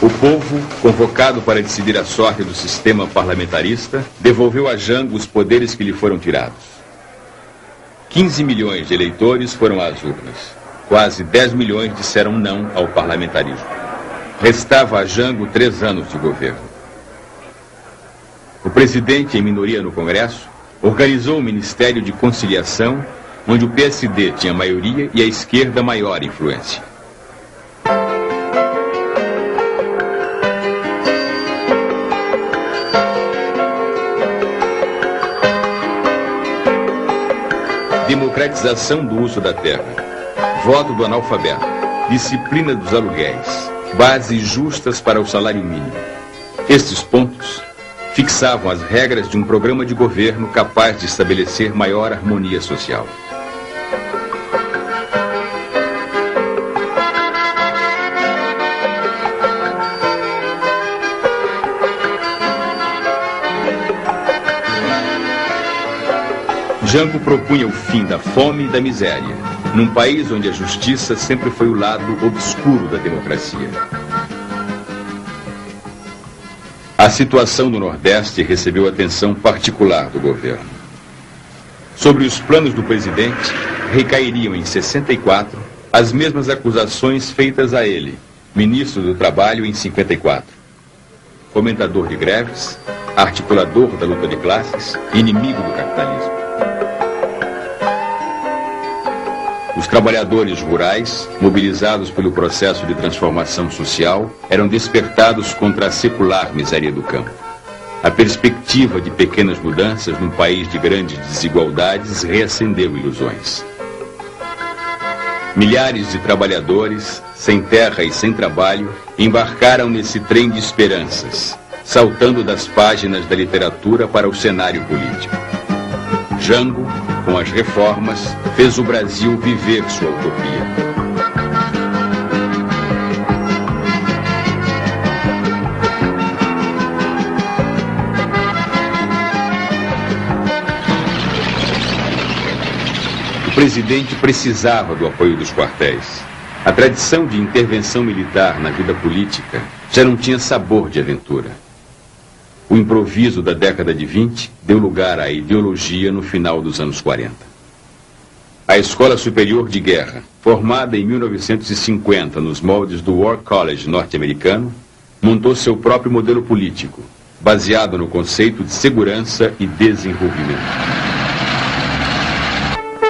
O povo, convocado para decidir a sorte do sistema parlamentarista, devolveu a Jango os poderes que lhe foram tirados. 15 milhões de eleitores foram às urnas. Quase 10 milhões disseram não ao parlamentarismo. Restava a Jango 3 anos de governo. O presidente, em minoria no Congresso, organizou o Ministério de Conciliação, onde o PSD tinha maioria e a esquerda maior influência. Democratização do uso da terra, voto do analfabeto, disciplina dos aluguéis, bases justas para o salário mínimo. Estes pontos fixavam as regras de um programa de governo capaz de estabelecer maior harmonia social. Jango propunha o fim da fome e da miséria, num país onde a justiça sempre foi o lado obscuro da democracia. A situação do Nordeste recebeu atenção particular do governo. Sobre os planos do presidente, recairiam em 64 as mesmas acusações feitas a ele, ministro do Trabalho, em 54. Fomentador de greves, articulador da luta de classes, inimigo do capitalismo. Os trabalhadores rurais, mobilizados pelo processo de transformação social, eram despertados contra a secular miséria do campo. A perspectiva de pequenas mudanças num país de grandes desigualdades reacendeu ilusões. Milhares de trabalhadores, sem terra e sem trabalho, embarcaram nesse trem de esperanças, saltando das páginas da literatura para o cenário político. Jango, com as reformas, fez o Brasil viver sua utopia. O presidente precisava do apoio dos quartéis. A tradição de intervenção militar na vida política já não tinha sabor de aventura. O improviso da década de 20 deu lugar à ideologia no final dos anos 40. A Escola Superior de Guerra, formada em 1950 nos moldes do War College norte-americano, montou seu próprio modelo político, baseado no conceito de segurança e desenvolvimento.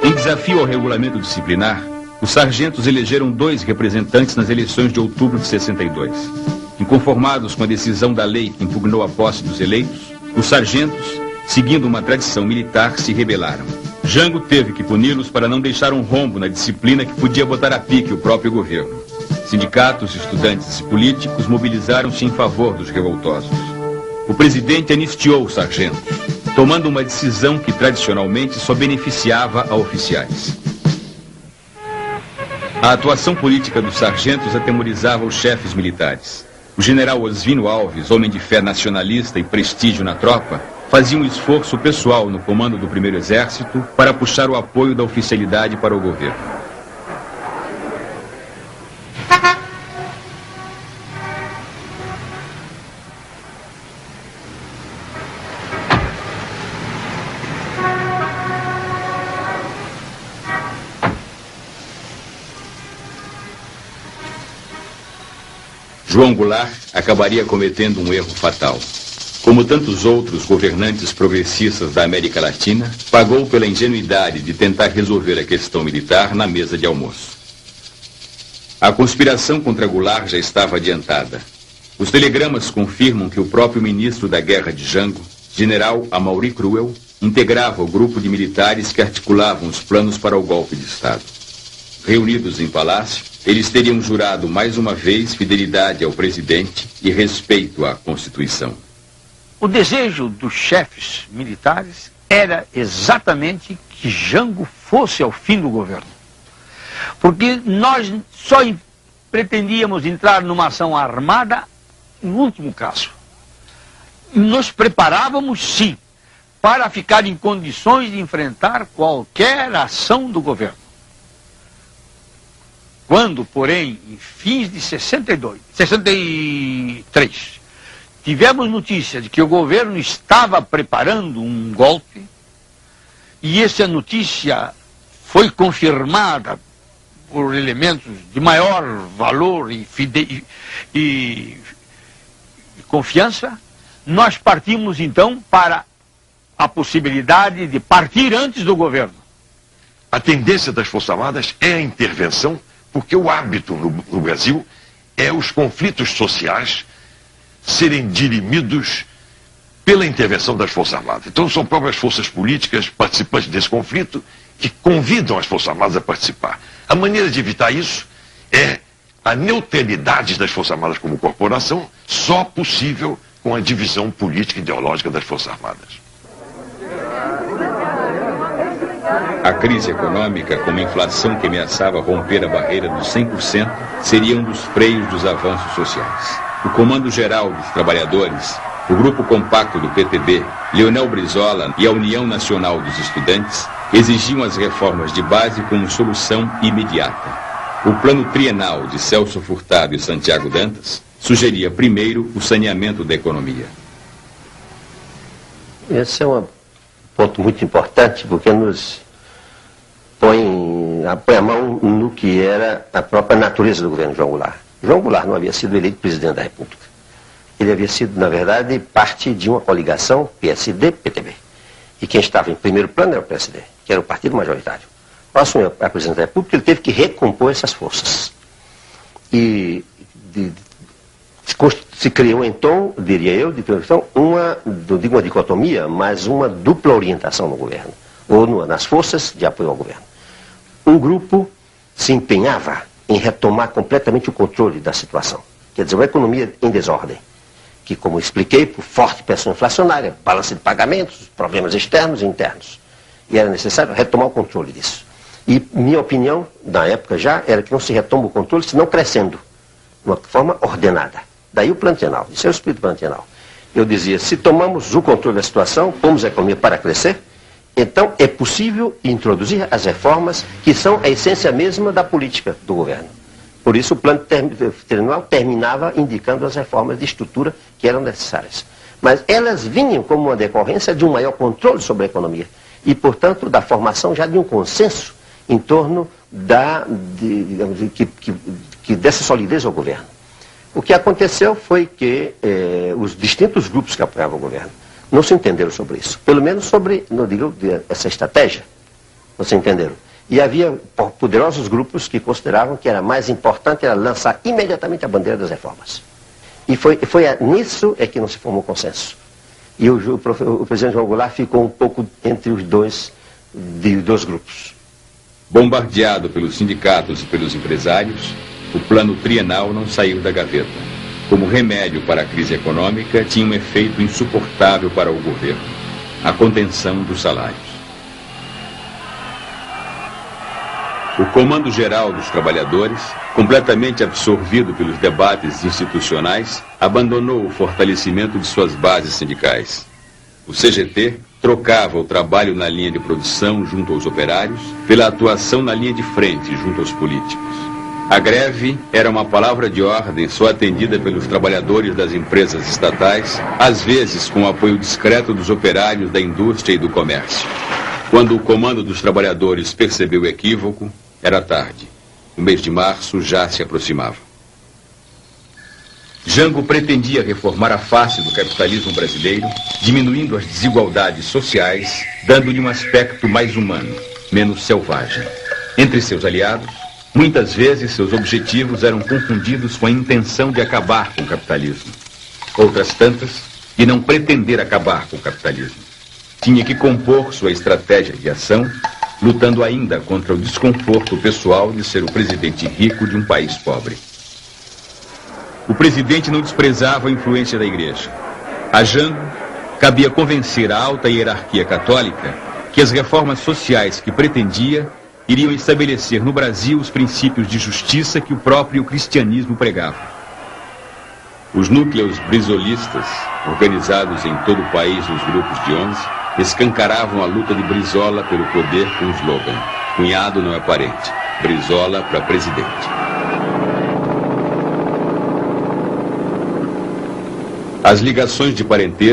Em desafio ao regulamento disciplinar, os sargentos elegeram 2 representantes nas eleições de outubro de 62. Inconformados com a decisão da lei que impugnou a posse dos eleitos, os sargentos, seguindo uma tradição militar, se rebelaram. Jango teve que puni-los para não deixar um rombo na disciplina que podia botar a pique o próprio governo. Sindicatos, estudantes e políticos mobilizaram-se em favor dos revoltosos. O presidente anistiou os sargentos, tomando uma decisão que tradicionalmente só beneficiava a oficiais. A atuação política dos sargentos atemorizava os chefes militares. O general Osvino Alves, homem de fé nacionalista e prestígio na tropa, fazia um esforço pessoal no comando do 1º Exército para puxar o apoio da oficialidade para o governo. João Goulart acabaria cometendo um erro fatal. Como tantos outros governantes progressistas da América Latina, pagou pela ingenuidade de tentar resolver a questão militar na mesa de almoço. A conspiração contra Goulart já estava adiantada. Os telegramas confirmam que o próprio ministro da Guerra de Jango, general Amaury Cruel, integrava o grupo de militares que articulavam os planos para o golpe de Estado. Reunidos em palácio, eles teriam jurado mais uma vez fidelidade ao presidente e respeito à Constituição. O desejo dos chefes militares era exatamente que Jango fosse ao fim do governo. Porque nós só pretendíamos entrar numa ação armada no último caso. Nos preparávamos, sim, para ficar em condições de enfrentar qualquer ação do governo. Quando, porém, em fins de 63, tivemos notícia de que o governo estava preparando um golpe, e essa notícia foi confirmada por elementos de maior valor e confiança, nós partimos então para a possibilidade de partir antes do governo. A tendência das Forças Armadas é a intervenção, porque o hábito no Brasil é os conflitos sociais serem dirimidos pela intervenção das Forças Armadas. Então são próprias forças políticas participantes desse conflito que convidam as Forças Armadas a participar. A maneira de evitar isso é a neutralidade das Forças Armadas como corporação, só possível com a divisão política e ideológica das Forças Armadas. A crise econômica, com uma inflação que ameaçava romper a barreira dos 100%, seria um dos freios dos avanços sociais. O Comando Geral dos Trabalhadores, o Grupo Compacto do PTB, Leonel Brizola e a União Nacional dos Estudantes exigiam as reformas de base como solução imediata. O plano trienal de Celso Furtado e Santiago Dantas sugeria primeiro o saneamento da economia. Esse é um ponto muito importante, porque nos põe a mão no que era a própria natureza do governo João Goulart. João Goulart não havia sido eleito presidente da República. Ele havia sido, na verdade, parte de uma coligação PSD-PTB. E quem estava em primeiro plano era o PSD, que era o partido majoritário. Ao assumir a presidência da República, ele teve que recompor essas forças. E se criou, então, diria eu, uma dicotomia, mas uma dupla orientação no governo, ou nas forças de apoio ao governo. Um grupo se empenhava em retomar completamente o controle da situação. Quer dizer, uma economia em desordem, que, como expliquei, por forte pressão inflacionária, balança de pagamentos, problemas externos e internos. E era necessário retomar o controle disso. E minha opinião, na época já, era que não se retoma o controle, senão crescendo, de uma forma ordenada. Daí o plano trienal, isso é o espírito do plano trienal. Eu dizia, se tomamos o controle da situação, pomos a economia para crescer, então é possível introduzir as reformas que são a essência mesma da política do governo. Por isso o plano trienal terminava indicando as reformas de estrutura que eram necessárias. Mas elas vinham como uma decorrência de um maior controle sobre a economia e, portanto, da formação já de um consenso em torno dessa solidez ao governo. O que aconteceu foi que os distintos grupos que apoiavam o governo não se entenderam sobre isso. Pelo menos sobre, não digo, essa estratégia. Não se entenderam. E havia poderosos grupos que consideravam que era mais importante era lançar imediatamente a bandeira das reformas. E foi nisso que não se formou consenso. E o presidente João Goulart ficou um pouco entre os dois grupos. Bombardeado pelos sindicatos e pelos empresários, o plano trienal não saiu da gaveta. Como remédio para a crise econômica, tinha um efeito insuportável para o governo: a contenção dos salários. O Comando Geral dos Trabalhadores, completamente absorvido pelos debates institucionais, abandonou o fortalecimento de suas bases sindicais. O CGT trocava o trabalho na linha de produção junto aos operários pela atuação na linha de frente junto aos políticos. A greve era uma palavra de ordem só atendida pelos trabalhadores das empresas estatais, às vezes com o apoio discreto dos operários da indústria e do comércio. Quando o Comando dos Trabalhadores percebeu o equívoco, era tarde. O mês de março já se aproximava. Jango pretendia reformar a face do capitalismo brasileiro, diminuindo as desigualdades sociais, dando-lhe um aspecto mais humano, menos selvagem. Entre seus aliados, muitas vezes seus objetivos eram confundidos com a intenção de acabar com o capitalismo. Outras tantas, de não pretender acabar com o capitalismo. Tinha que compor sua estratégia de ação, lutando ainda contra o desconforto pessoal de ser o presidente rico de um país pobre. O presidente não desprezava a influência da igreja. A Jango cabia convencer a alta hierarquia católica que as reformas sociais que pretendia iriam estabelecer no Brasil os princípios de justiça que o próprio cristianismo pregava. Os núcleos brizolistas, organizados em todo o país nos grupos de 11, escancaravam a luta de Brizola pelo poder com o slogan: cunhado não é parente, Brizola para presidente. As ligações de parentesco